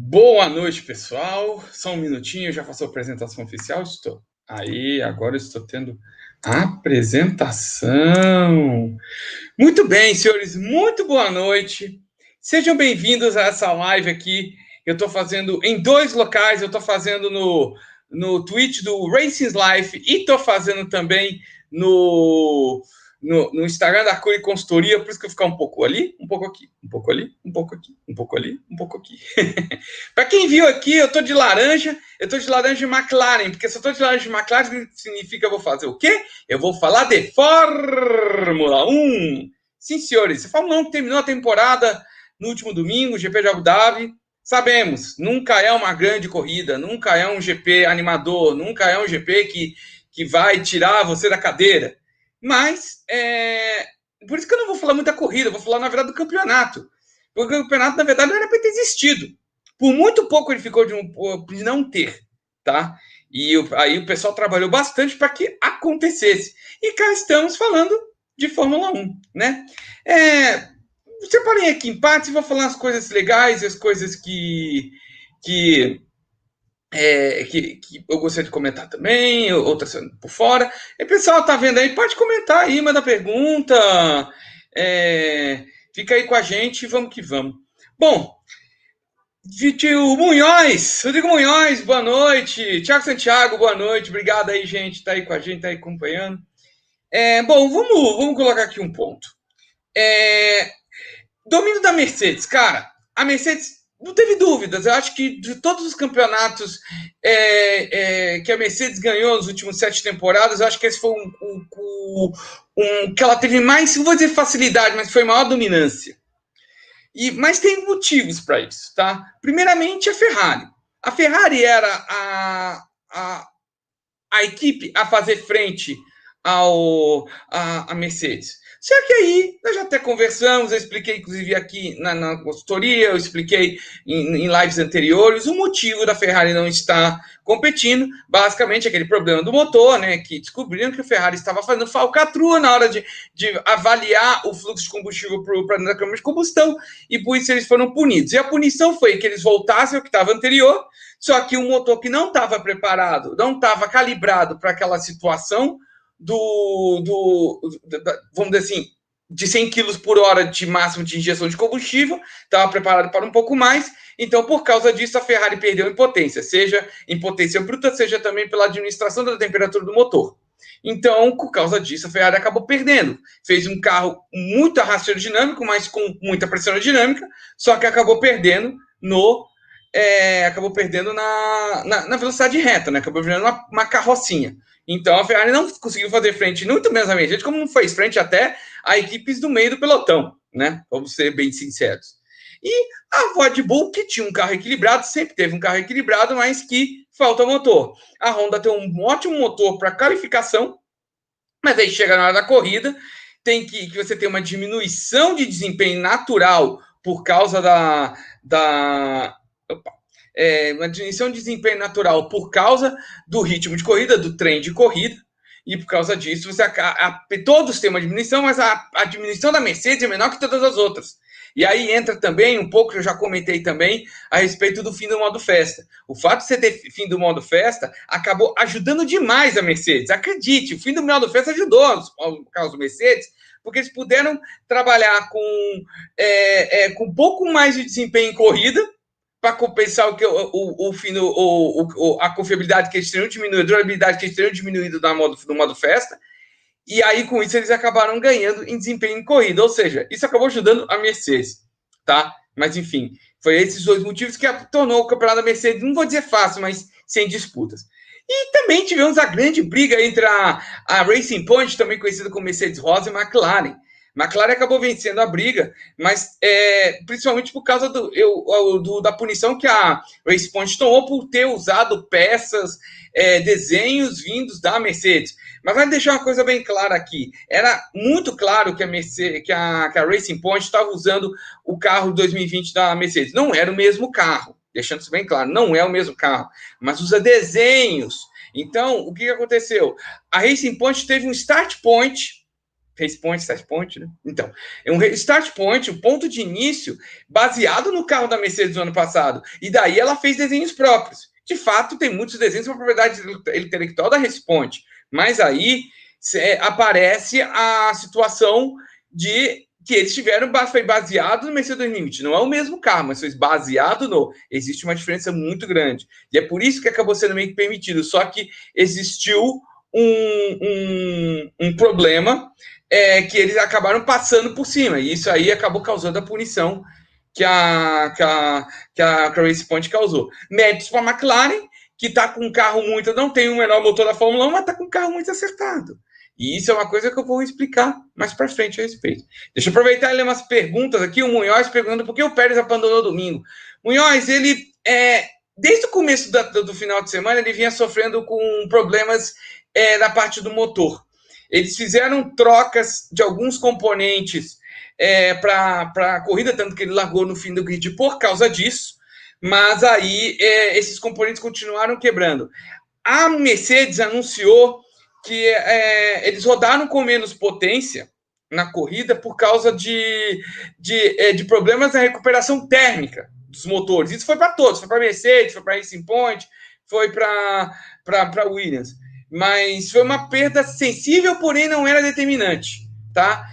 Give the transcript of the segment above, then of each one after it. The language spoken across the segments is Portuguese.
Boa noite, pessoal. Só um minutinho, já faço a apresentação oficial. Estou. Aí, agora estou tendo a apresentação. Muito bem, senhores, muito boa noite. Sejam bem-vindos a essa live aqui. Eu estou fazendo em dois locais. Eu estou fazendo no Twitch do Racing Life e estou fazendo também no Instagram da Curi Consultoria. Por isso que eu vou ficar um pouco ali, um pouco aqui, um pouco ali, um pouco aqui, um pouco ali, um pouco aqui. Para quem viu aqui, eu tô de laranja de McLaren, porque se eu tô de laranja de McLaren, significa que eu vou fazer o quê? Eu vou falar de Fórmula 1. Sim, senhores, a Fórmula 1 terminou a temporada no último domingo, GP de Abu Dhabi. Sabemos, nunca é uma grande corrida, nunca é um GP animador, nunca é um GP que vai tirar você da cadeira. Mas, por isso que eu não vou falar muita corrida, eu vou falar, na verdade, do campeonato. Porque o campeonato, na verdade, não era para ter existido. Por muito pouco ele ficou de não ter, tá? E aí o pessoal trabalhou bastante para que acontecesse. E cá estamos falando de Fórmula 1, né? Separei aqui em partes e vou falar as coisas legais, as coisas que que eu gostaria de comentar também, outras por fora. E pessoal, tá vendo aí? Pode comentar aí, manda pergunta. Fica aí com a gente e vamos que vamos. Bom, Tio Munhoz, Rodrigo Munhoz, boa noite. Tiago Santiago, boa noite. Obrigado aí, gente, tá aí com a gente, tá aí acompanhando. Bom, vamos colocar aqui um ponto. Domínio da Mercedes, cara. A Mercedes não teve dúvidas. Eu acho que de todos os campeonatos que a Mercedes ganhou nas últimas 7 temporadas, eu acho que esse foi um que ela teve mais, não vou dizer facilidade, mas foi maior dominância. Mas tem motivos para isso, tá? Primeiramente, a Ferrari. A Ferrari era a equipe a fazer frente à Mercedes. Só que aí, nós já até conversamos, eu expliquei, inclusive, aqui na consultoria, eu expliquei em lives anteriores, o motivo da Ferrari não estar competindo, basicamente aquele problema do motor, né, que descobriram que a Ferrari estava fazendo falcatrua na hora de avaliar o fluxo de combustível para a câmara de combustão, e por isso eles foram punidos. E a punição foi que eles voltassem ao que estava anterior, só que um motor que não estava preparado, não estava calibrado para aquela situação vamos dizer assim, de 100 kg por hora de máximo de injeção de combustível, estava preparado para um pouco mais, então por causa disso a Ferrari perdeu em potência, seja em potência bruta, seja também pela administração da temperatura do motor. Então, por causa disso, a Ferrari acabou perdendo. Fez um carro muito arrastadinâmico, mas com muita pressão aerodinâmica, só que acabou perdendo na velocidade reta, né? Acabou virando uma carrocinha. Então a Ferrari não conseguiu fazer frente, muito menos a Mercedes, como não fez frente até a equipes do meio do pelotão, né? Vamos ser bem sinceros. E a Red Bull, que tinha um carro equilibrado, sempre teve um carro equilibrado, mas que falta motor. A Honda tem um ótimo motor para qualificação, mas aí chega na hora da corrida, tem que você tem uma diminuição de desempenho natural por causa uma diminuição de desempenho natural por causa do ritmo de corrida, do trem de corrida, e por causa disso todos têm uma diminuição, mas a diminuição da Mercedes é menor que todas as outras. E aí entra também um pouco, que eu já comentei também, a respeito do fim do modo festa. O fato de você ter fim do modo festa acabou ajudando demais a Mercedes. Acredite, o fim do modo festa ajudou os carros do Mercedes, porque eles puderam trabalhar com um pouco mais de desempenho em corrida, para compensar a confiabilidade que eles teriam diminuído, a durabilidade que eles teriam diminuído no modo festa, e aí com isso eles acabaram ganhando em desempenho em corrida, ou seja, isso acabou ajudando a Mercedes, tá? Mas enfim, foi esses dois motivos que tornou o campeonato da Mercedes, não vou dizer fácil, mas sem disputas. E também tivemos a grande briga entre a Racing Point, também conhecida como Mercedes Rosa, e McLaren. McLaren acabou vencendo a briga, mas principalmente por causa da punição que a Racing Point tomou por ter usado peças, desenhos vindos da Mercedes. Mas vai deixar uma coisa bem clara aqui. Era muito claro que a Racing Point estava usando o carro 2020 da Mercedes. Não era o mesmo carro, deixando isso bem claro, não é o mesmo carro, mas usa desenhos. Então, o que aconteceu? A Racing Point teve um start point Face point, start point, né? Então, é um start point, um ponto de início, baseado no carro da Mercedes do ano passado. E daí ela fez desenhos próprios. De fato, tem muitos desenhos com propriedade intelectual da Race Point. Mas aí aparece a situação de que eles tiveram, foi baseado no Mercedes 2020. Não é o mesmo carro, mas foi baseado no... Existe uma diferença muito grande. E é por isso que acabou sendo meio que permitido. Só que existiu um problema que eles acabaram passando por cima. E isso aí acabou causando a punição que a Race Point causou. Méritos para a McLaren, que está com um carro muito... Não tem o menor motor da Fórmula 1, mas está com um carro muito acertado. E isso é uma coisa que eu vou explicar mais para frente a respeito. Deixa eu aproveitar e ler umas perguntas aqui. O Munhoz perguntando por que o Pérez abandonou domingo. Munhoz, ele... desde o começo do final de semana, ele vinha sofrendo com problemas na parte do motor. Eles fizeram trocas de alguns componentes para a corrida, tanto que ele largou no fim do grid por causa disso, mas aí esses componentes continuaram quebrando. A Mercedes anunciou que eles rodaram com menos potência na corrida por causa de problemas na recuperação térmica dos motores. Isso foi para todos, foi para a Mercedes, foi para a Racing Point, foi para a Williams. Mas foi uma perda sensível, porém não era determinante, tá?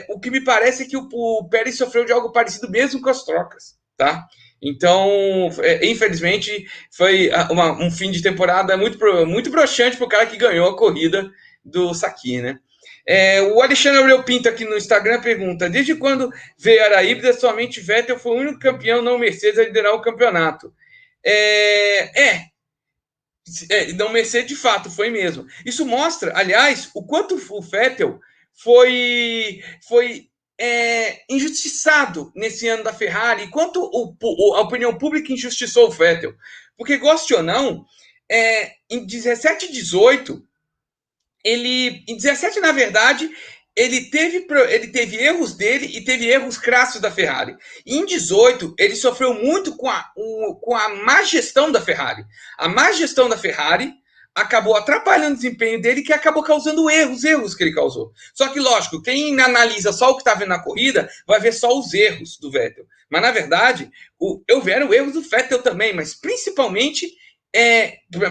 O que me parece é que o Pérez sofreu de algo parecido mesmo com as trocas, tá? Então, infelizmente, foi um fim de temporada muito broxante para o cara que ganhou a corrida do Saquinho, né? O Alexandre Aurel Pinto aqui no Instagram pergunta: desde quando veio a era híbrida, somente Vettel foi o único campeão não Mercedes a liderar o campeonato? Não Mercedes, de fato, foi mesmo. Isso mostra, aliás, o quanto o Vettel foi injustiçado nesse ano da Ferrari, quanto a opinião pública injustiçou o Vettel. Porque, goste ou não, em 17 e 18, em 17, na verdade, ele teve erros dele e teve erros crassos da Ferrari. E em 18, ele sofreu muito com a má gestão da Ferrari. A má gestão da Ferrari acabou atrapalhando o desempenho dele, que acabou causando erros que ele causou. Só que, lógico, quem analisa só o que está vendo na corrida vai ver só os erros do Vettel. Mas, na verdade, eu vi erros do Vettel também, mas principalmente,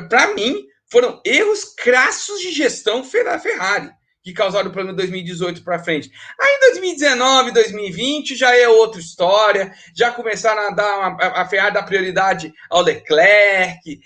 para mim, foram erros crassos de gestão da Ferrari, que causaram o problema de 2018 para frente. Aí em 2019, 2020 já é outra história, já começaram a dar a Ferrari dar prioridade ao Leclerc,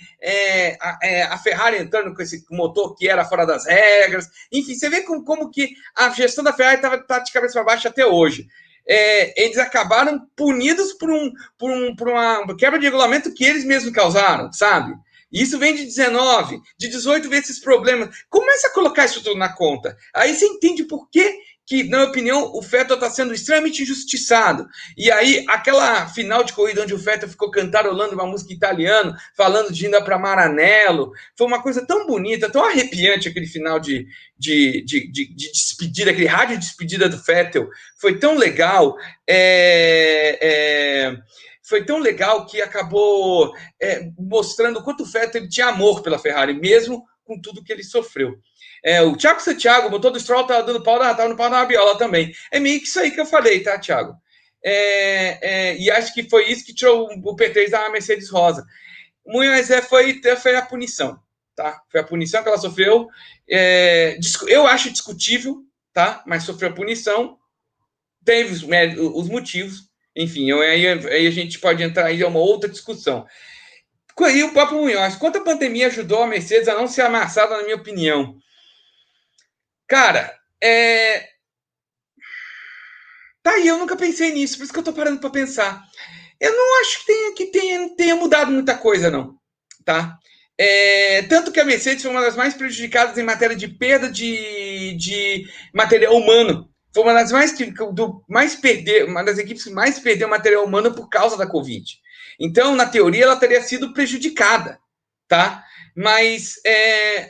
a Ferrari entrando com esse motor que era fora das regras. Enfim, você vê como que a gestão da Ferrari está de cabeça para baixo até hoje. Eles acabaram punidos por uma quebra de regulamento que eles mesmos causaram, sabe? Isso vem de 19, de 18 vê esses problemas. Começa a colocar isso tudo na conta. Aí você entende por que, na minha opinião, o Vettel está sendo extremamente injustiçado. E aí, aquela final de corrida onde o Vettel ficou cantarolando uma música italiana, falando de ir para Maranello, foi uma coisa tão bonita, tão arrepiante aquele final de despedida, aquele rádio de despedida do Vettel. Foi tão legal. Foi tão legal que acabou mostrando o quanto o Vettel tinha amor pela Ferrari, mesmo com tudo que ele sofreu. O Thiago Santiago, o motor do Stroll, estava dando pau na rabiola também. É meio que isso aí que eu falei, tá, Thiago? E acho que foi isso que tirou o P3 da Mercedes Rosa. Mas foi a punição, tá? Foi a punição que ela sofreu. Eu acho discutível, tá? Mas sofreu a punição. Teve os motivos. Enfim, aí a gente pode entrar em uma outra discussão. E o próprio Munhoz, quanto a pandemia ajudou a Mercedes a não ser amassada, na minha opinião? Cara, tá aí, eu nunca pensei nisso, por isso que eu tô parando para pensar. Eu não acho que tenha mudado muita coisa, não. Tá? Tanto que a Mercedes foi uma das mais prejudicadas em matéria de perda de material humano. Foi uma das uma das equipes que mais perdeu material humano por causa da Covid. Então, na teoria, ela teria sido prejudicada, tá? Mas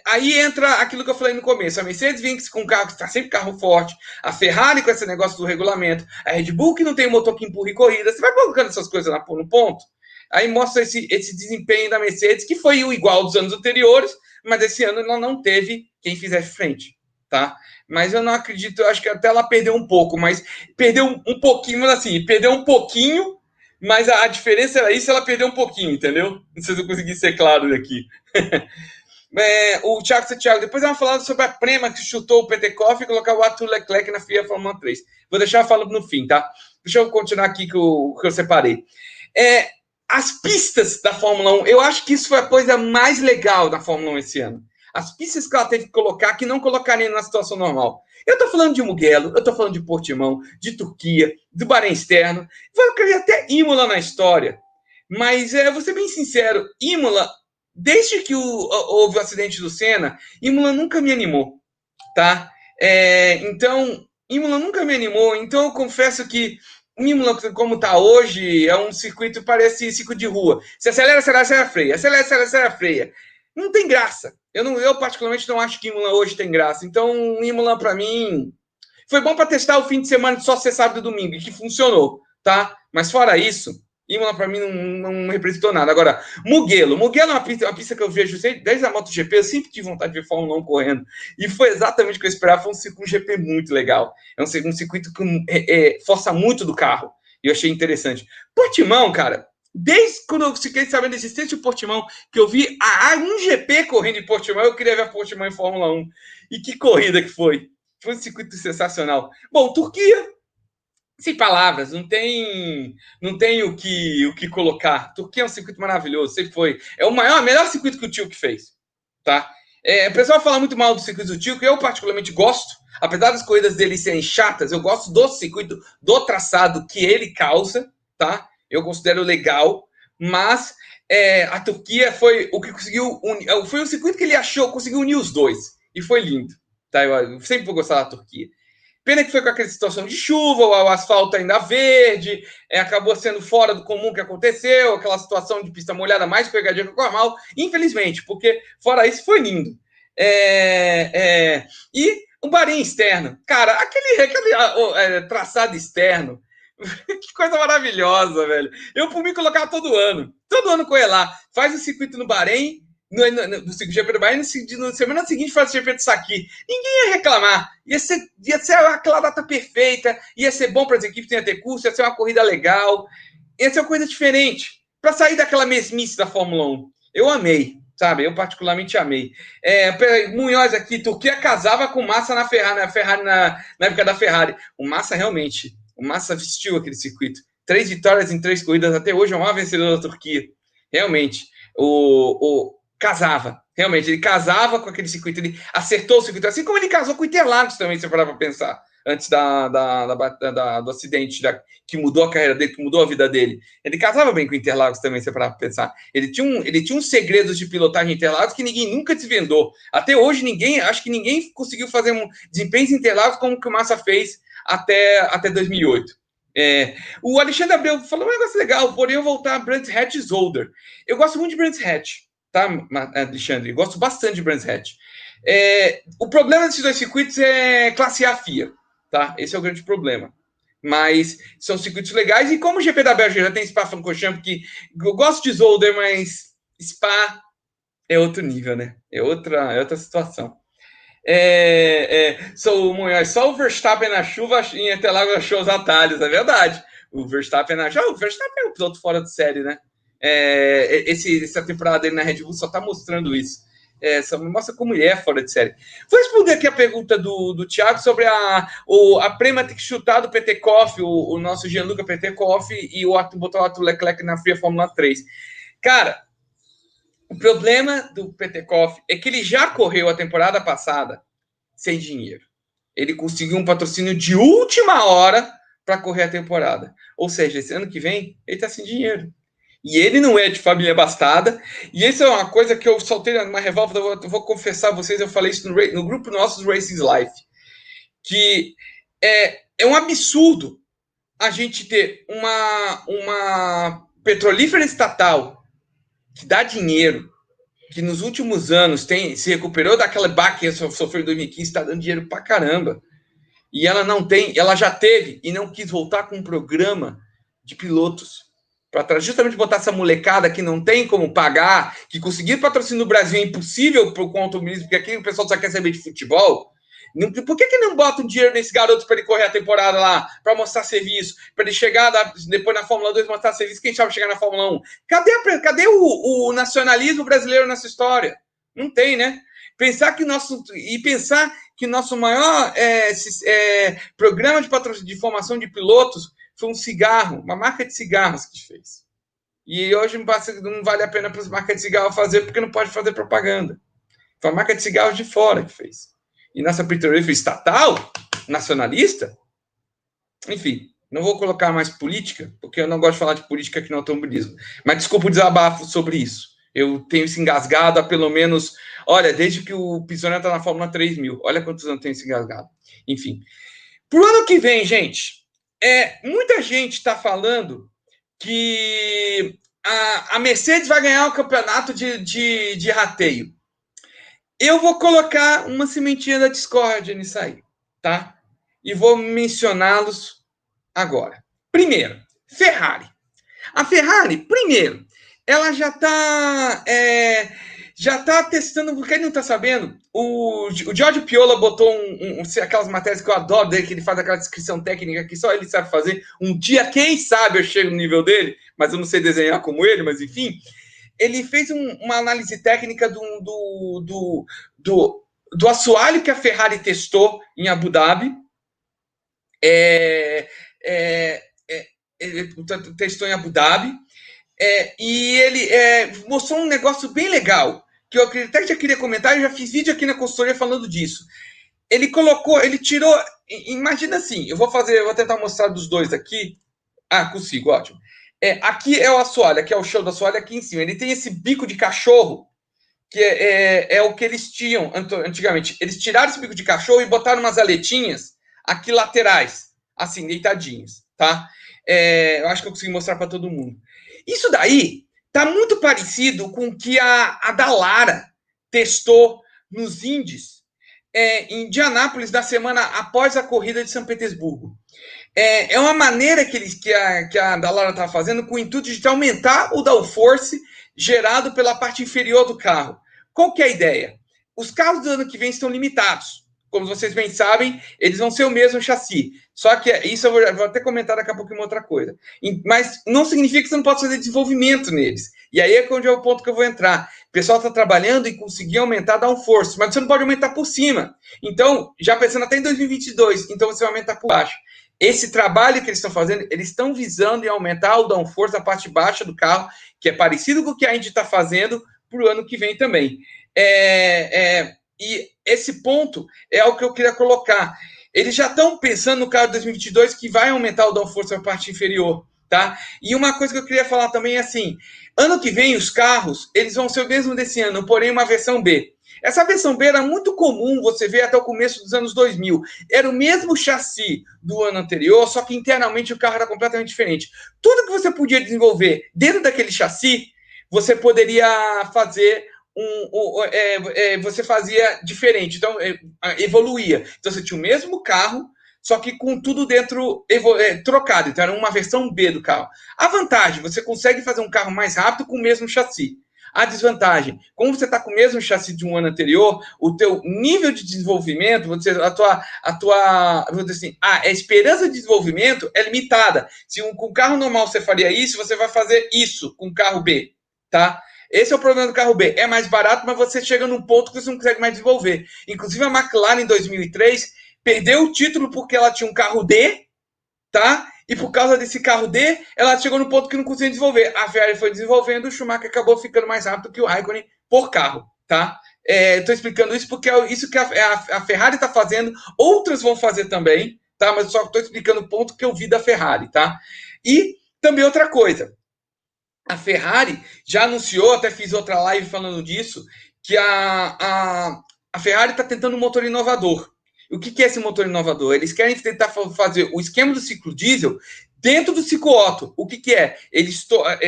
aí entra aquilo que eu falei no começo. A Mercedes vem com um carro que está sempre carro forte, a Ferrari com esse negócio do regulamento, a Red Bull que não tem um motor que empurra e corrida. Você vai colocando essas coisas no ponto, aí mostra esse desempenho da Mercedes, que foi o igual dos anos anteriores, mas esse ano ela não teve quem fizesse frente. tá? Mas eu não acredito, eu acho que até ela perdeu um pouco, mas perdeu um pouquinho, assim, perdeu um pouquinho, mas a diferença era isso, ela perdeu um pouquinho, entendeu? Não sei se eu consegui ser claro aqui. O Thiago Santiago, depois ela falando sobre a Prema que chutou o Petekoff e colocar o Arthur Leclerc na FIA Fórmula 3. Vou deixar falando no fim, tá? Deixa eu continuar aqui que eu separei. As pistas da Fórmula 1, eu acho que isso foi a coisa mais legal da Fórmula 1 esse ano. As pistas que ela teve que colocar, que não colocaria na situação normal. Eu tô falando de Mugello, eu tô falando de Portimão, de Turquia, do Bahrein Externo, eu queria até Imola na história. Mas, vou ser bem sincero, Imola, desde que houve o acidente do Senna, Imola nunca me animou, tá? Então, Imola nunca me animou, então eu confesso que Imola, como está hoje, é um circuito, parece circuito de rua. Se acelera, acelera, freia. Acelera, freia. Não tem graça. Eu particularmente não acho que Imola hoje tem graça. Então, Imola, para mim, foi bom para testar o fim de semana de só ser sábado e domingo, e que funcionou, tá? Mas fora isso, Imola para mim não representou nada. Agora, Mugello é uma pista que eu vejo desde a MotoGP, eu sempre tive vontade de ver Fórmula 1 correndo. E foi exatamente o que eu esperava, foi um GP muito legal. É um circuito que força muito do carro. E eu achei interessante. Portimão, cara, desde quando eu fiquei sabendo da existência do Portimão, que eu vi um GP correndo em Portimão, eu queria ver a Portimão em Fórmula 1. E que corrida que foi! Foi um circuito sensacional. Bom, Turquia, sem palavras, não tem o que colocar. Turquia é um circuito maravilhoso, sempre foi. É o melhor circuito que o Tio que fez, tá? O pessoal fala muito mal do circuito do Tio, que eu particularmente gosto. Apesar das corridas dele serem chatas, eu gosto do circuito, do traçado que ele causa, tá? Eu considero legal, mas a Turquia foi o que conseguiu foi um circuito que ele achou, conseguiu unir os dois, e foi lindo, tá? Eu sempre vou gostar da Turquia. Pena que foi com aquela situação de chuva, o asfalto ainda verde, acabou sendo fora do comum que aconteceu, aquela situação de pista molhada mais pegadinha que o normal, infelizmente, porque fora isso foi lindo. E o Bahrein externo, cara, aquele traçado externo, que coisa maravilhosa, velho. Eu, por mim, colocava todo ano correr lá, faz o circuito no Bahrein, no GP do Bahrein, na semana seguinte faz o GP do Saki. Ninguém ia reclamar. Ia ser aquela data perfeita, ia ser bom para as equipes, ia ter curso, ia ser uma corrida legal, ia ser uma coisa diferente, para sair daquela mesmice da Fórmula 1. Eu amei, sabe? Eu particularmente amei. Munhoz aqui, Turquia casava com Massa na Ferrari, na época da Ferrari. O Massa vestiu aquele circuito. 3 vitórias em 3 corridas, até hoje é o maior vencedor da Turquia. Realmente. Casava. Realmente, ele casava com aquele circuito, ele acertou o circuito, assim como ele casou com o Interlagos também, se você parar para pensar, antes do acidente que mudou a carreira dele, que mudou a vida dele. Ele casava bem com o Interlagos também, se você parar para pensar. Ele tinha uns segredos de pilotagem em Interlagos que ninguém nunca desvendou. Até hoje, acho que ninguém conseguiu fazer um desempenho em Interlagos como que o Massa fez até 2008. O Alexandre Abreu falou um negócio legal, porém eu voltar a Brands Hatch Zolder. Eu gosto muito de Brands Hatch, tá, Alexandre? Eu gosto bastante de Brands Hatch. O problema desses dois circuitos é classe A FIA, tá? Esse é o grande problema. Mas são circuitos legais, e como o GP da Bélgica já tem Spa-Francorchamps, que eu gosto de Zolder, mas Spa é outro nível, né? É outra situação. Só o Verstappen na chuva em Interlagos achou os atalhos, é verdade. O Verstappen é um piloto fora de série, né? Essa temporada dele na Red Bull só tá mostrando isso. Só mostra como ele é fora de série. Vou responder aqui a pergunta do Thiago sobre a Prema ter que chutar do Petekoff, o nosso Gianluca Petekoff, e botar o Arthur Leclerc na FIA Fórmula 3. Cara, o problema do Petekoff é que ele já correu a temporada passada sem dinheiro. Ele conseguiu um patrocínio de última hora para correr a temporada. Ou seja, esse ano que vem, ele está sem dinheiro. E ele não é de família abastada. E isso é uma coisa que eu soltei numa revolta. Eu vou confessar a vocês, eu falei isso no grupo nosso do Racing Life. Que é um absurdo a gente ter uma petrolífera estatal que dá dinheiro, que nos últimos anos se recuperou daquela baque que sofreu em 2015, está dando dinheiro pra caramba. E ela já teve e não quis voltar com um programa de pilotos para justamente botar essa molecada que não tem como pagar, que conseguir patrocínio no Brasil é impossível para o automobilismo, porque aqui o pessoal só quer saber de futebol. Por que não botam dinheiro nesse garoto para ele correr a temporada lá, para mostrar serviço, para ele chegar depois na Fórmula 2 mostrar serviço, quem sabe chegar na Fórmula 1? Cadê o nacionalismo brasileiro nessa história? Não tem, né? Pensar que nosso maior programa de formação de pilotos foi um cigarro, uma marca de cigarros que fez. E hoje não vale a pena para as marcas de cigarro fazer, porque não pode fazer propaganda. Foi a marca de cigarros de fora que fez. E nossa petroleira foi estatal, nacionalista. Enfim, não vou colocar mais política, porque eu não gosto de falar de política aqui no automobilismo. Mas desculpa o desabafo sobre isso. Eu tenho se engasgado há pelo menos... Olha, desde que o Pisoni está na Fórmula 3000. Olha quantos anos tem se engasgado. Enfim. Pro ano que vem, gente, muita gente está falando que a Mercedes vai ganhar o campeonato de rateio. Eu vou colocar uma sementinha da discórdia nisso aí, tá? E vou mencioná-los agora. Primeiro, Ferrari. A Ferrari, primeiro, ela já está testando, porque ele não está sabendo, o Giorgio Piola botou aquelas matérias que eu adoro dele, que ele faz aquela descrição técnica que só ele sabe fazer. Um dia, quem sabe, eu chego no nível dele, mas eu não sei desenhar como ele, mas enfim. Ele fez uma análise técnica do assoalho que a Ferrari testou em Abu Dhabi. Ele testou em Abu Dhabi. E ele mostrou um negócio bem legal, que eu até já queria comentar, eu já fiz vídeo aqui na consultoria falando disso. Ele tirou, imagina assim, eu vou tentar mostrar dos dois aqui. Consigo, ótimo. Aqui é o assoalho, aqui é o chão do assoalho, aqui em cima. Ele tem esse bico de cachorro, que é o que eles tinham antigamente. Eles tiraram esse bico de cachorro e botaram umas aletinhas aqui laterais, assim, deitadinhas, tá? Eu acho que eu consegui mostrar para todo mundo. Isso daí tá muito parecido com o que a Dallara testou nos Indies em Indianápolis, na semana após a corrida de São Petersburgo. É uma maneira que a Dallara está fazendo com o intuito de aumentar o downforce gerado pela parte inferior do carro. Qual que é a ideia? Os carros do ano que vem estão limitados. Como vocês bem sabem, eles vão ser o mesmo chassi. Só que isso eu vou até comentar daqui a pouco uma outra coisa. Mas não significa que você não pode fazer desenvolvimento neles. E aí é onde é o ponto que eu vou entrar. O pessoal está trabalhando e conseguir aumentar downforce, mas você não pode aumentar por cima. Então, já pensando até em 2022, então você vai aumentar por baixo. Esse trabalho que eles estão fazendo, eles estão visando em aumentar o downforce na parte baixa do carro, que é parecido com o que a Indy está fazendo para o ano que vem também. E esse ponto é o que eu queria colocar. Eles já estão pensando no carro de 2022 que vai aumentar o downforce na parte inferior, tá? E uma coisa que eu queria falar também é assim, ano que vem os carros, eles vão ser o mesmo desse ano, porém uma versão B. Essa versão B era muito comum, você vê até o começo dos anos 2000. Era o mesmo chassi do ano anterior, só que internamente o carro era completamente diferente. Tudo que você podia desenvolver dentro daquele chassi, você poderia fazer você fazia diferente, então evoluía. Então você tinha o mesmo carro, só que com tudo dentro trocado. Então era uma versão B do carro. A vantagem, você consegue fazer um carro mais rápido com o mesmo chassi. A desvantagem, como você está com o mesmo chassi de um ano anterior, o teu nível de desenvolvimento, vamos dizer assim, a esperança de desenvolvimento é limitada. Se com um carro normal você faria isso, você vai fazer isso com o carro B, tá? Esse é o problema do carro B. É mais barato, mas você chega num ponto que você não consegue mais desenvolver. Inclusive a McLaren em 2003 perdeu o título porque ela tinha um carro D, tá? E por causa desse carro D, ela chegou no ponto que não conseguia desenvolver. A Ferrari foi desenvolvendo, o Schumacher acabou ficando mais rápido que o Raikkonen por carro, tá? Estou explicando isso porque é isso que a Ferrari está fazendo, outras vão fazer também, tá? Mas só estou explicando o ponto que eu vi da Ferrari, tá? E também outra coisa, a Ferrari já anunciou, até fiz outra live falando disso, que a Ferrari está tentando um motor inovador. O que é esse motor inovador? Eles querem tentar fazer o esquema do ciclo diesel dentro do ciclo Otto. O que é?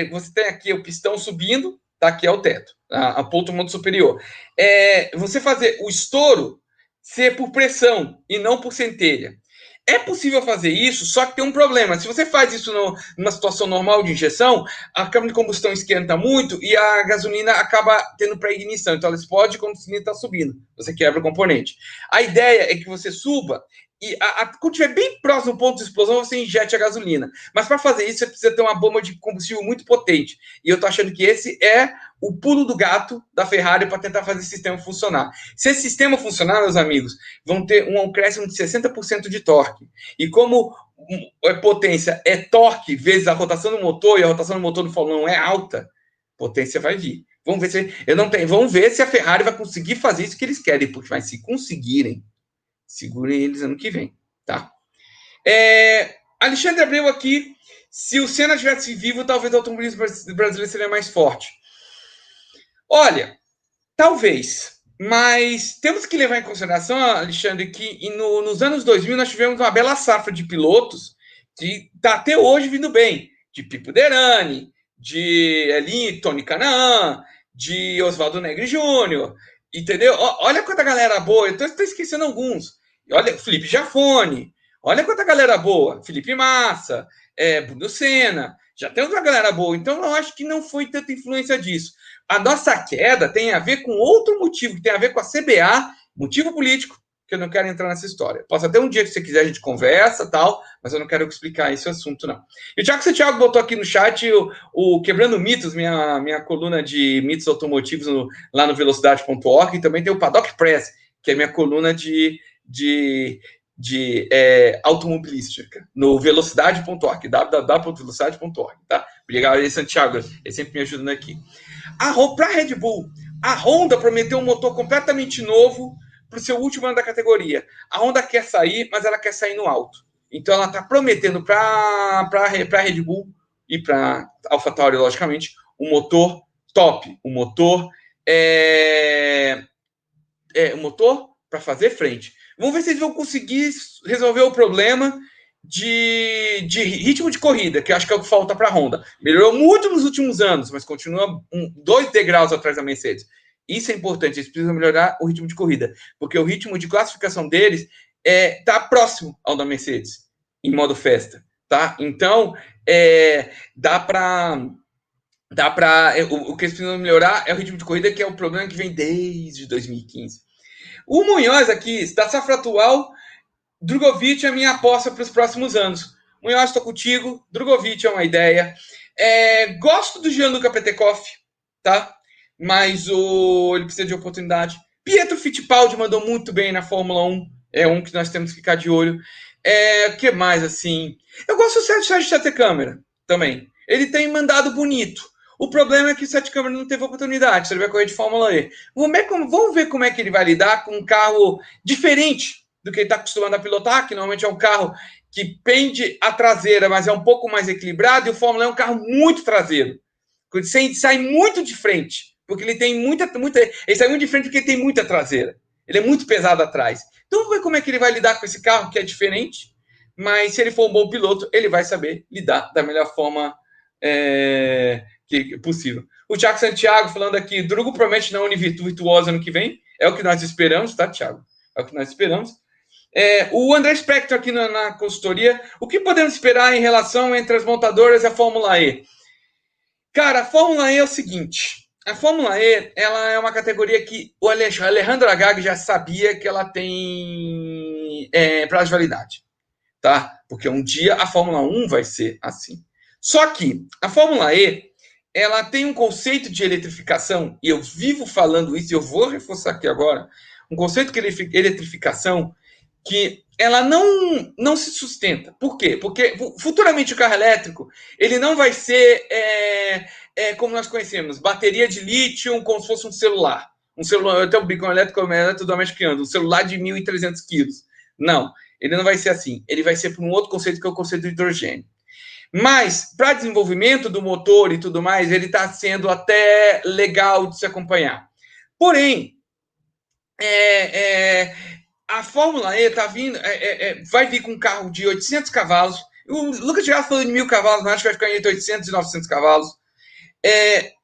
Você tem aqui o pistão subindo, tá? Aqui é o teto, a ponto muito superior. Você fazer o estouro ser por pressão e não por centelha. É possível fazer isso, só que tem um problema. Se você faz isso numa situação normal de injeção, a câmara de combustão esquenta muito e a gasolina acaba tendo pré-ignição. Então ela explode quando o cilindro está subindo. Você quebra o componente. A ideia é que você suba e quando estiver bem próximo do ponto de explosão, você injete a gasolina. Mas para fazer isso, você precisa ter uma bomba de combustível muito potente. E eu estou achando que esse é o pulo do gato da Ferrari para tentar fazer esse sistema funcionar. Se esse sistema funcionar, meus amigos, vão ter um acréscimo de 60% de torque. E como a potência é torque vezes a rotação do motor, e a rotação do motor do Fórmula 1 é alta, potência vai vir. Vamos ver se eu não tenho, vamos ver se a Ferrari vai conseguir fazer isso que eles querem, porque mas se conseguirem, segurem eles ano que vem, tá? Alexandre Abreu aqui, se o Senna estivesse vivo, talvez o automobilismo brasileiro seria mais forte. Olha, talvez, mas temos que levar em consideração, Alexandre, que nos anos 2000 nós tivemos uma bela safra de pilotos que está até hoje vindo bem, de Pipo Derani, de Elin, Tony Canaan, de Oswaldo Negri Júnior, entendeu? Olha quanta galera boa, eu estou esquecendo alguns. Olha, Felipe Jafone, olha quanta galera boa, Felipe Massa, Bruno Senna, já temos uma galera boa, então eu acho que não foi tanta influência disso. A nossa queda tem a ver com outro motivo, que tem a ver com a CBA, motivo político, que eu não quero entrar nessa história. Posso até um dia que você quiser a gente conversa, tal, mas eu não quero explicar esse assunto, não. E já que o Thiago botou aqui no chat o Quebrando Mitos, minha coluna de mitos automotivos lá no velocidade.org, e também tem o Paddock Press, que é minha coluna de automobilística, no velocidade.org, www.velocidade.org, tá? Obrigado aí, Santiago, ele sempre me ajudando aqui. Para a Red Bull, a Honda prometeu um motor completamente novo para o seu último ano da categoria. A Honda quer sair, mas ela quer sair no alto. Então ela está prometendo para a Red Bull e para a AlphaTauri, logicamente, um motor top, um motor para fazer frente. Vamos ver se eles vão conseguir resolver o problema de ritmo de corrida, que eu acho que é o que falta para a Honda. Melhorou muito nos últimos anos, mas continua 2 degraus atrás da Mercedes. Isso é importante, eles precisam melhorar o ritmo de corrida, porque o ritmo de classificação deles está próximo ao da Mercedes, em modo festa. Tá? Então, dá para o que eles precisam melhorar é o ritmo de corrida, que é o problema que vem desde 2015. O Munhoz aqui, da safra atual, Drogovic é a minha aposta para os próximos anos. Munhoz, estou contigo. Drogovic é uma ideia. Gosto do Gianluca Petekoff, tá? Mas ele precisa de oportunidade. Pietro Fittipaldi mandou muito bem na Fórmula 1. É um que nós temos que ficar de olho. O que mais, assim? Eu gosto do Sérgio Sete Câmara também. Ele tem mandado bonito. O problema é que o Sete Câmara não teve oportunidade. Se ele vai correr de Fórmula E. Vamos ver como é que ele vai lidar com um carro diferente do que ele está acostumado a pilotar, que normalmente é um carro que pende a traseira, mas é um pouco mais equilibrado, e o Fórmula E é um carro muito traseiro. Ele sai muito de frente, porque ele tem muita. Ele sai muito de frente porque ele tem muita traseira. Ele é muito pesado atrás. Então vamos ver como é que ele vai lidar com esse carro, que é diferente, mas se ele for um bom piloto, ele vai saber lidar da melhor forma que possível. O Thiago Santiago falando aqui, Drugo promete na Univirtuosa ano que vem, é o que nós esperamos, tá, Thiago? É o que nós esperamos. O André Spector aqui na consultoria, o que podemos esperar em relação entre as montadoras e a Fórmula E? Cara, a Fórmula E é o seguinte, a Fórmula E, ela é uma categoria que o Alejandro Agag já sabia que ela tem prazo de validade, tá? Porque um dia a Fórmula 1 vai ser assim. Só que a Fórmula E, ela tem um conceito de eletrificação, e eu vivo falando isso, e eu vou reforçar aqui agora, um conceito de eletrificação que ela não se sustenta. Por quê? Porque futuramente o carro elétrico, ele não vai ser como nós conhecemos, bateria de lítio como se fosse um celular. Até o bicão eletrodoméstico que anda, um celular de 1.300 quilos. Não, ele não vai ser assim. Ele vai ser por um outro conceito, que é o conceito do hidrogênio. Mas, para desenvolvimento do motor e tudo mais, ele está sendo até legal de se acompanhar. Porém, a Fórmula E tá vindo, vai vir com um carro de 800 cavalos. O Lucas já falou de 1.000 cavalos, mas acho que vai ficar entre 800 e 900 cavalos.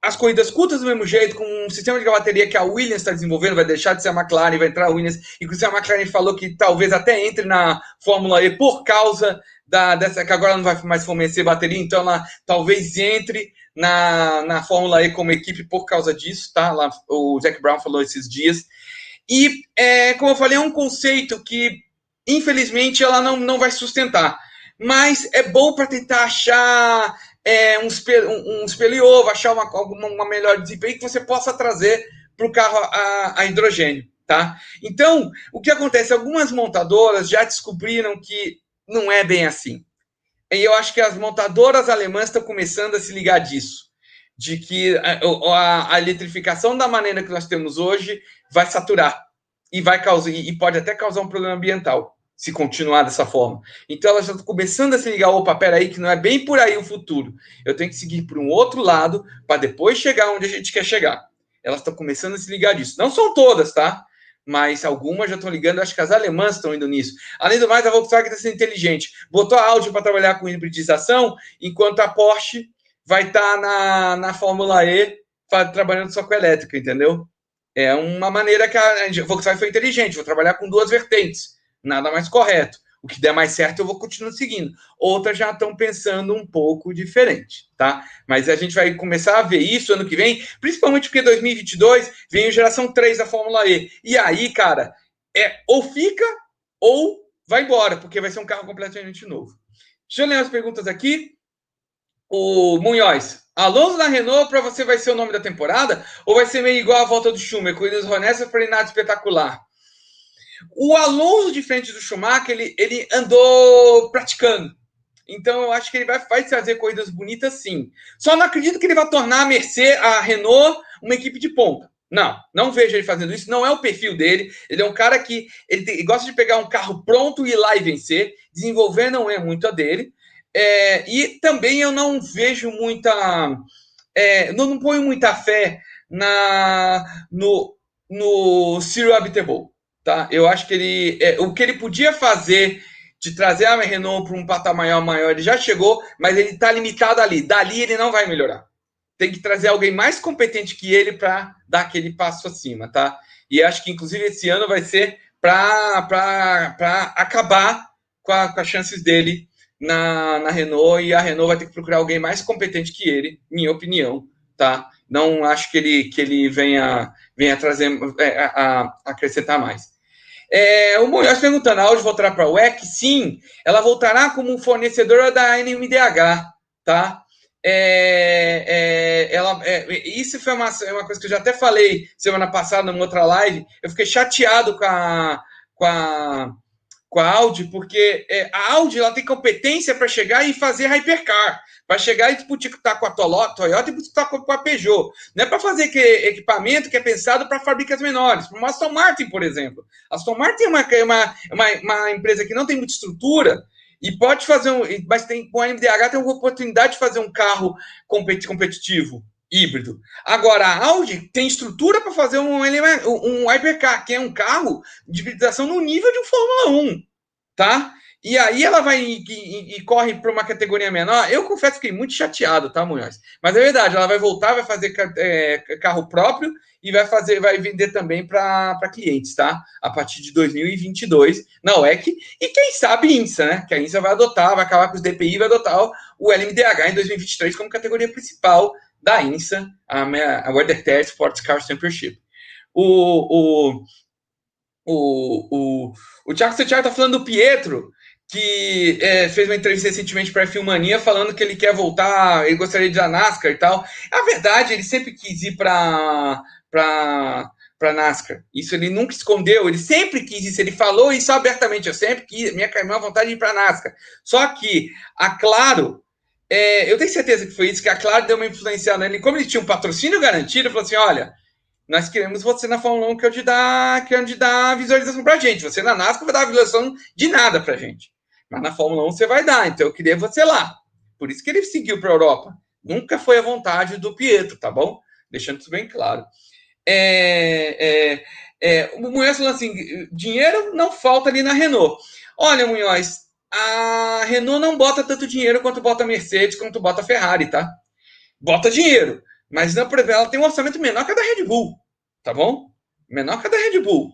As corridas curtas do mesmo jeito, com um sistema de bateria que a Williams está desenvolvendo, vai deixar de ser a McLaren, vai entrar a Williams. Inclusive a McLaren falou que talvez até entre na Fórmula E por causa dessa, que agora não vai mais fornecer bateria, então ela talvez entre na Fórmula E como equipe por causa disso, tá? Lá, o Zac Brown falou esses dias. E, como eu falei, é um conceito que, infelizmente, ela não vai sustentar. Mas é bom para tentar achar um espelho e ovo, achar uma melhor desempenho que você possa trazer para o carro a hidrogênio. Tá? Então, o que acontece? Algumas montadoras já descobriram que não é bem assim. E eu acho que as montadoras alemãs estão começando a se ligar disso, de que a eletrificação da maneira que nós temos hoje vai saturar e vai causar, e pode até causar um problema ambiental se continuar dessa forma. Então elas já estão começando a se ligar, opa, peraí, que não é bem por aí o futuro. Eu tenho que seguir por um outro lado para depois chegar onde a gente quer chegar. Elas estão começando a se ligar disso. Não são todas, tá? Mas algumas já estão ligando, acho que as alemãs estão indo nisso. Além do mais, a Volkswagen está sendo inteligente. Botou a Audi para trabalhar com hibridização, enquanto a Porsche vai estar na Fórmula E trabalhando só com elétrica, entendeu? É uma maneira que a Volkswagen foi inteligente, vou trabalhar com duas vertentes, nada mais correto. O que der mais certo eu vou continuar seguindo. Outras já estão pensando um pouco diferente, tá? Mas a gente vai começar a ver isso ano que vem, principalmente porque 2022 vem a geração 3 da Fórmula E. E aí, cara, ou fica ou vai embora, porque vai ser um carro completamente novo. Deixa eu ler as perguntas aqui. O Munhoz, Alonso na Renault para você vai ser o nome da temporada? Ou vai ser meio igual a volta do Schumacher, com o Honesto foi nada espetacular? O Alonso de frente do Schumacher, ele andou praticando. Então eu acho que ele vai trazer corridas bonitas sim. Só não acredito que ele vai tornar a Renault uma equipe de ponta. Não vejo ele fazendo isso, não é o perfil dele. Ele é um cara que ele gosta de pegar um carro pronto e ir lá e vencer. Desenvolver não é muito a dele. E também eu não vejo muita. Não ponho muita fé no Cyril Abiteboul. Tá? Eu acho que o que ele podia fazer de trazer a Renault para um patamar maior, ele já chegou, mas ele está limitado ali. Dali ele não vai melhorar. Tem que trazer alguém mais competente que ele para dar aquele passo acima, tá? E acho que, inclusive, esse ano vai ser para acabar com as chances dele na Renault, e a Renault vai ter que procurar alguém mais competente que ele, minha opinião, tá? Não acho que ele venha trazer, acrescentar mais. O Munhoz perguntando, a Audi voltará para a WEC? Sim, ela voltará como fornecedora da NMDH, tá? Isso foi uma coisa que eu já até falei semana passada numa outra live. Eu fiquei chateado com a Audi, porque a Audi ela tem competência para chegar e fazer hypercar, para chegar e disputar com a Toyota e disputar com a Peugeot. Não é para fazer equipamento que é pensado para fábricas menores, como a Aston Martin, por exemplo. A Aston Martin é uma empresa que não tem muita estrutura e pode fazer, mas com a MDH tem uma oportunidade de fazer um carro competitivo, híbrido. Agora, a Audi tem estrutura para fazer um hypercar, que é um carro de hibridização no nível de um Fórmula 1, tá? E aí ela vai e corre para uma categoria menor. Eu confesso que fiquei muito chateado, tá, Munhoz? Mas é verdade, ela vai voltar, vai fazer carro próprio e vai vender também para clientes, tá? A partir de 2022, na WEC, e quem sabe INSA, né? Que a INSA vai acabar com os DPI e vai adotar o LMDH em 2023 como categoria principal da INSA, a WeatherTech Sports Car Championship. O Thiago Santiago tá falando do Pietro, que fez uma entrevista recentemente para a Filmania falando que ele quer voltar, ele gostaria de ir à NASCAR e tal. A verdade, ele sempre quis ir para NASCAR. Isso ele nunca escondeu, ele sempre quis isso, ele falou isso abertamente, eu sempre quis, minha vontade de ir para NASCAR. Só que a Claro, eu tenho certeza que foi isso, que a Claro deu uma influenciada nele, como ele tinha um patrocínio garantido, ele falou assim, olha, nós queremos você na Fórmula 1 que é onde dá visualização pra gente. Você na NASCAR vai dar visualização de nada pra gente. Mas na Fórmula 1 você vai dar, então eu queria você lá. Por isso que ele seguiu pra Europa. Nunca foi a vontade do Pietro, tá bom? Deixando isso bem claro. O Munhoz falando assim, dinheiro não falta ali na Renault. Olha, Munhoz, a Renault não bota tanto dinheiro quanto bota a Mercedes, quanto bota a Ferrari, tá? Bota dinheiro. Mas não, por exemplo, ela tem um orçamento menor que a da Red Bull, tá bom? Menor que a da Red Bull.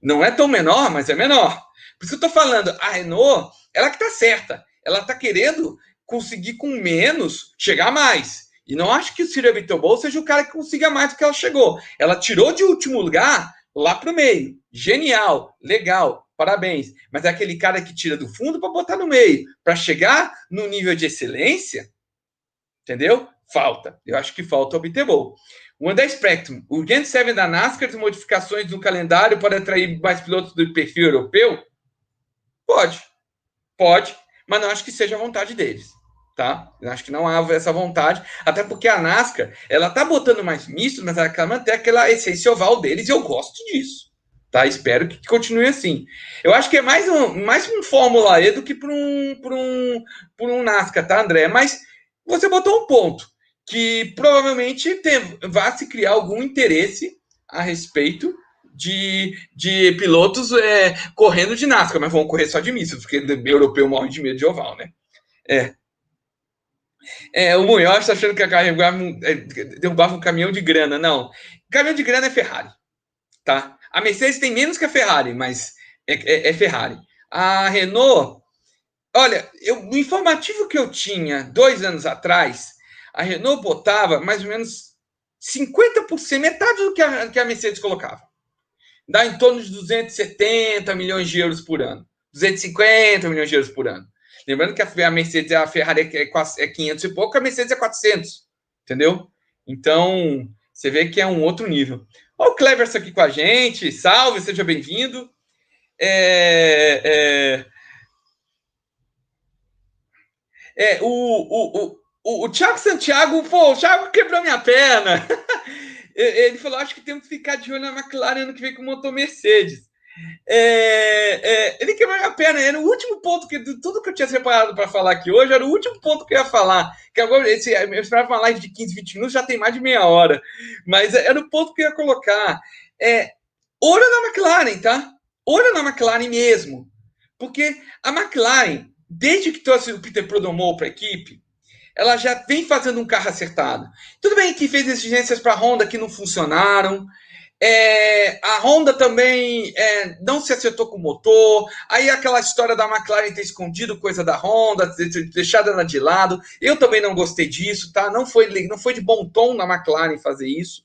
Não é tão menor, mas é menor. Por isso que eu tô falando, a Renault, ela que tá certa. Ela tá querendo conseguir com menos chegar mais. E não acho que o Cyril Abiteboul seja o cara que consiga mais do que ela chegou. Ela tirou de último lugar lá pro meio. Genial, legal, parabéns. Mas é aquele cara que tira do fundo para botar no meio. Para chegar no nível de excelência, entendeu? Falta. Eu acho que falta o Abiteboul. O André Spectrum, o Gen 7 da NASCAR, de modificações no calendário para atrair mais pilotos do perfil europeu? Pode, pode, mas não acho que seja a vontade deles, tá? Eu acho que não há essa vontade, até porque a NASCAR, ela tá botando mais misto, mas ela quer manter aquela essência oval deles e eu gosto disso, tá? Espero que continue assim. Eu acho que é mais um Fórmula E do que por um NASCAR, tá, André? Mas você botou um ponto que provavelmente vai se criar algum interesse a respeito de pilotos correndo de NASCAR, mas vão correr só de mísseis, porque o europeu morre de medo de oval, né? É. O Munhoz está achando que derrubava um caminhão de grana. Não. Caminhão de grana é Ferrari, tá? A Mercedes tem menos que a Ferrari, mas é Ferrari. A Renault, olha, o informativo que eu tinha 2 anos atrás, a Renault botava mais ou menos 50%, metade do que a Mercedes colocava. Dá em torno de 270 milhões de euros por ano. 250 milhões de euros por ano. Lembrando que a Mercedes, a Ferrari é 500 e pouco, a Mercedes é 400. Entendeu? Então, você vê que é um outro nível. Olha o Cleverson aqui com a gente. Salve, seja bem-vindo. É, é, o, o Thiago Santiago, pô, o Thiago quebrou minha perna. Ele falou: acho que temos que ficar de olho na McLaren ano que vem com o motor Mercedes. Ele quebrou minha perna. Era o último ponto de tudo que eu tinha separado para falar aqui hoje. Era o último ponto que eu ia falar. Que agora, eu esperava uma live de 15, 20 minutos, já tem mais de meia hora. Mas era o ponto que eu ia colocar. Olho na McLaren, tá? Olho na McLaren mesmo. Porque a McLaren, desde que trouxe o Peter Prodomou para a equipe, ela já vem fazendo um carro acertado. Tudo bem que fez exigências para a Honda que não funcionaram. A Honda também não se acertou com o motor. Aí aquela história da McLaren ter escondido coisa da Honda, ter deixado ela de lado. Eu também não gostei disso, tá? Não foi de bom tom na McLaren fazer isso.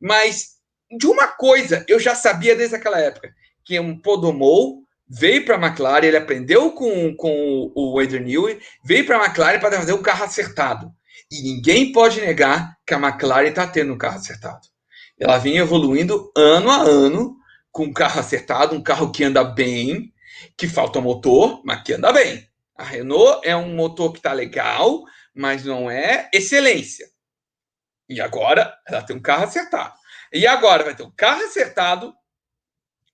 Mas de uma coisa eu já sabia desde aquela época, que um Podomou veio para a McLaren, ele aprendeu com o Adrian Newey, veio para a McLaren para fazer um carro acertado. E ninguém pode negar que a McLaren está tendo um carro acertado. Ela vem evoluindo ano a ano com um carro acertado, um carro que anda bem, que falta motor, mas que anda bem. A Renault é um motor que está legal, mas não é excelência. E agora ela tem um carro acertado. E agora vai ter um carro acertado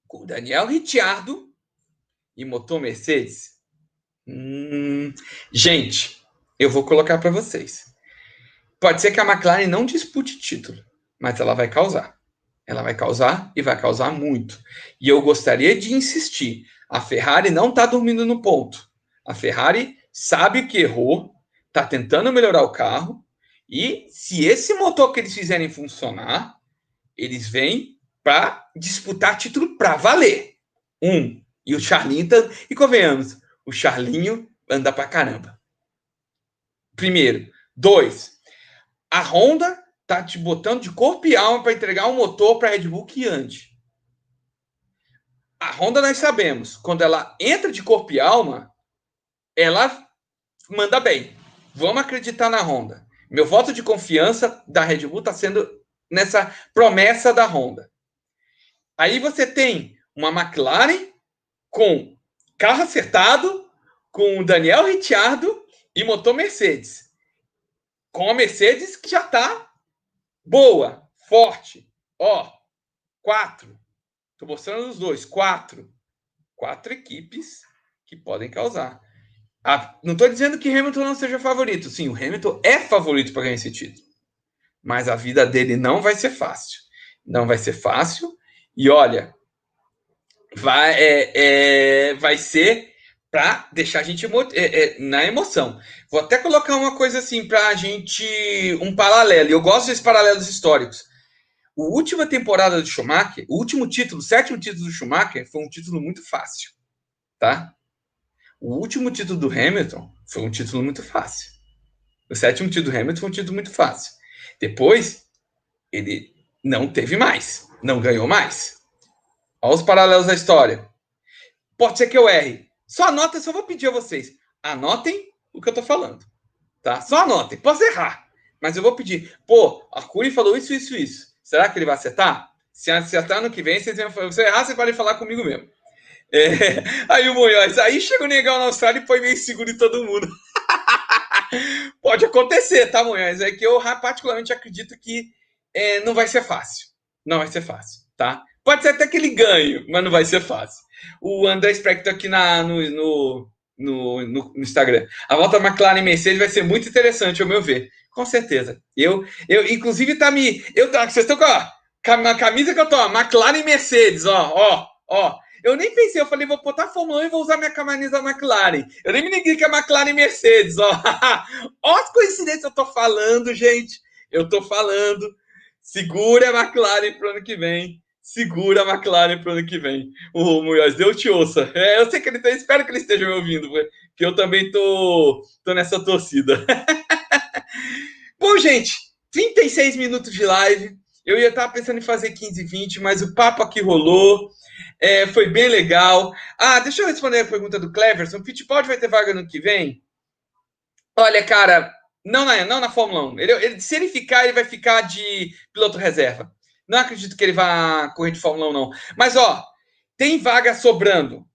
com o Daniel Ricciardo e motor Mercedes. Gente, eu vou colocar para vocês. Pode ser que a McLaren não dispute título, mas ela vai causar. Ela vai causar e vai causar muito. E eu gostaria de insistir. A Ferrari não está dormindo no ponto. A Ferrari sabe que errou, está tentando melhorar o carro. E se esse motor que eles fizerem funcionar, eles vêm para disputar título para valer. E o Charlinho, e convenhamos, o Charlinho anda para caramba. Primeiro. 2. A Honda tá te botando de corpo e alma para entregar um motor para a Red Bull que ande. A Honda nós sabemos, quando ela entra de corpo e alma, ela manda bem. Vamos acreditar na Honda. Meu voto de confiança da Red Bull está sendo nessa promessa da Honda. Aí você tem uma McLaren com carro acertado, com o Daniel Ricciardo e motor Mercedes. Com a Mercedes que já está boa, forte. 4. Estou mostrando os dois. 4 equipes que podem causar. Não estou dizendo que Hamilton não seja favorito. Sim, o Hamilton é favorito para ganhar esse título. Mas a vida dele não vai ser fácil. Não vai ser fácil. E olha, vai ser para deixar a gente na emoção. Vou até colocar uma coisa assim para a gente, um paralelo. Eu gosto desses paralelos históricos. A última temporada do Schumacher, o último título, o sétimo título do Schumacher, foi um título muito fácil, tá? O último título do Hamilton foi um título muito fácil. O sétimo título do Hamilton foi um título muito fácil. Depois, ele não teve mais, não ganhou mais. Olha os paralelos da história. Pode ser que eu erre. Só anota, só vou pedir a vocês. Anotem o que eu tô falando, tá? Só anotem. Posso errar, mas eu vou pedir. Pô, a Curi falou isso, isso, isso. Será que ele vai acertar? Se acertar no que vem, vocês vão, se errar, vocês podem falar comigo mesmo. Aí o Munhoz, aí chega o negão na Austrália e põe meio seguro em todo mundo. Pode acontecer, tá, Munhoz? É que eu particularmente acredito que não vai ser fácil. Não vai ser fácil, tá? Pode ser até que ele ganhe, mas não vai ser fácil. O André Spector aqui no Instagram. A volta da McLaren e Mercedes vai ser muito interessante, ao meu ver. Com certeza. Inclusive, vocês estão com a camisa que eu tô, McLaren e Mercedes, ó. Eu nem pensei, eu falei, vou botar a Fórmula 1 e vou usar minha camisa da McLaren. Eu nem me liguei que é McLaren e Mercedes, ó. Ó as coincidências que eu tô falando, gente. Eu tô falando. Segura a McLaren pro ano que vem. Segura a McLaren pro ano que vem. O Munhoz, Deus te ouça. Eu sei que ele espero que ele esteja me ouvindo, que eu também tô nessa torcida. Bom, gente, 36 minutos de live. Eu ia estar pensando em fazer 15, 20, mas o papo aqui rolou. Foi bem legal. Deixa eu responder a pergunta do Cleverson. O Fittipaldi vai ter vaga no que vem? Olha, cara, não na Fórmula 1. Se ele ficar, ele vai ficar de piloto reserva. Não acredito que ele vá correr de Fórmula 1, não. Mas, ó, tem vaga sobrando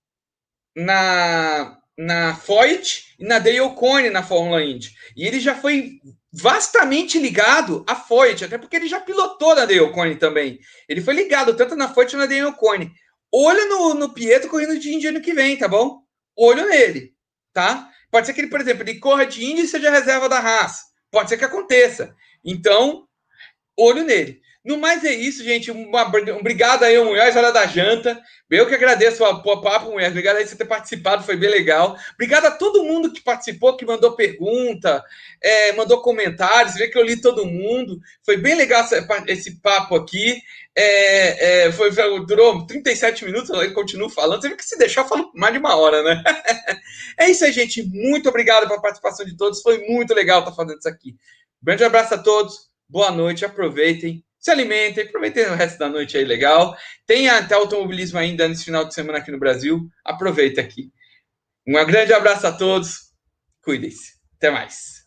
na Foyt e na Dale Ocone na Fórmula Indy. E ele já foi vastamente ligado à Foyt, até porque ele já pilotou na Dale Ocone também. Ele foi ligado tanto na Foyt quanto na Dale Ocone. Olho no Pietro correndo de Indy ano que vem, tá bom? Olho nele, tá? Pode ser que ele, por exemplo, ele corra de Indy e seja reserva da Haas. Pode ser que aconteça. Então, olho nele. No mais é isso, gente. Obrigado aí, Munhoz, hora da janta. Eu que agradeço o papo, Munhoz. Obrigado aí por você ter participado, foi bem legal. Obrigado a todo mundo que participou, que mandou pergunta, mandou comentários. Você vê que eu li todo mundo. Foi bem legal esse papo aqui. Durou 37 minutos, eu continuo falando. Você vê que se deixar, eu falo mais de uma hora, né? É isso aí, gente. Muito obrigado pela participação de todos. Foi muito legal estar fazendo isso aqui. Um grande abraço a todos. Boa noite, aproveitem, se alimentem, aproveitem o resto da noite aí legal. Tem até automobilismo ainda nesse final de semana aqui no Brasil. Aproveita aqui. Um grande abraço a todos. Cuidem-se. Até mais.